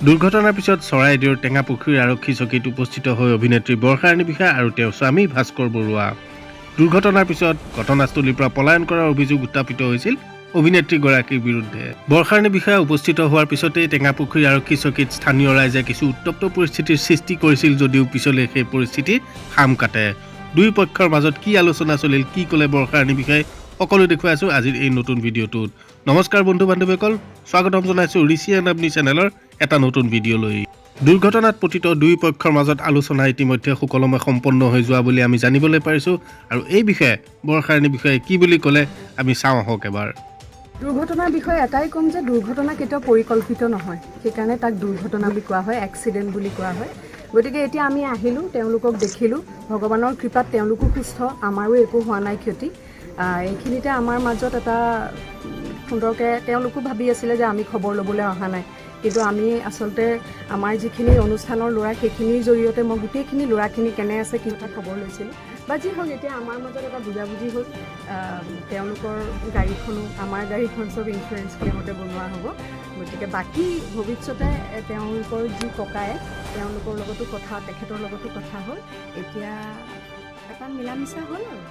দুৰ্ঘটনাৰ পিছত চৰাইদেউৰ টেঙাপুখুৰীৰ আৰক্ষী চকীত উপস্থিত হৈ অভিনেত্ৰী বৰ্ষাৰাণী বিষয়া আৰু তেওঁৰ স্বামী ভাস্কৰ বৰুৱা। দুৰ্ঘটনাৰ পিছত ঘটনাস্থলীৰ পৰা পলায়ন কৰাৰ অভিযোগ উত্থাপিত হৈছিল অভিনেত্ৰীগৰাকীৰ বিৰুদ্ধে। বৰ্ষাৰাণী বিষয়া উপস্থিত হোৱাৰ পিছতেই টেঙাপুখুৰী আৰক্ষী চকীত স্থানীয় ৰাইজে কিছু উত্তপ্ত পৰিস্থিতিৰ সৃষ্টি কৰিছিল যদিও পিছলৈ সেই পৰিস্থিতি খাম কাটে। দুই পক্ষৰ মাজত কি আলোচনা চলিল, কি ক'লে বৰ্ষাৰাণী বিষয়াই, সকলো দেখুৱাই আছোঁ আজিৰ এই নতুন ভিডিঅ'টোত। নমস্কাৰ বন্ধু বান্ধৱীসকল, স্বাগতম জনাইছোঁ ঋষি এণ্ড আপনি চেনেলৰ এটা নতুন ভিডিঅ'লৈ। দুৰ্ঘটনাত পতিত দুই পক্ষৰ মাজত আলোচনা ইতিমধ্যে সুকলমে সম্পন্ন হৈ যোৱা বুলি আমি জানিবলৈ পাৰিছোঁ। আৰু এই বিষয়ে বৰ্ষাৰাণী বিষয়ে কি বুলি ক'লে আমি চাওঁ আহক এবাৰ। দুৰ্ঘটনাৰ বিষয়ে এটাই ক'ম যে দুৰ্ঘটনা কেতিয়াও পৰিকল্পিত নহয়, সেইকাৰণে তাক দুৰ্ঘটনা বুলি কোৱা হয়, এক্সিডেণ্ট বুলি কোৱা হয়। গতিকে এতিয়া আমি আহিলোঁ, তেওঁলোকক দেখিলোঁ, ভগৱানৰ কৃপাত তেওঁলোকো সুস্থ, আমাৰো একো হোৱা নাই ক্ষতি। এইখিনিতে আমাৰ মাজত এটা সুন্দৰকৈ তেওঁলোকো ভাবি আছিলে যে আমি খবৰ ল'বলৈ অহা নাই, কিন্তু আমি আচলতে আমাৰ যিখিনি অনুষ্ঠানৰ ল'ৰা সেইখিনিৰ জৰিয়তে মই গোটেইখিনি ল'ৰাখিনি কেনে আছে কি কথা খবৰ লৈছিলোঁ। বা যি হওক, এতিয়া আমাৰ মাজত এটা বুজাবুজি হ'ল। তেওঁলোকৰ গাড়ীখনো আমাৰ গাড়ীখন চব ইঞ্চুৰেঞ্চ ক্লেমতে বনোৱা হ'ব। গতিকে বাকী ভৱিষ্যতে তেওঁলোকৰ যি ককায়ে তেওঁলোকৰ লগতো কথা, তেখেতৰ লগতো কথা হ'ল, এতিয়া এটা মিলা মিছা হ'ল আৰু।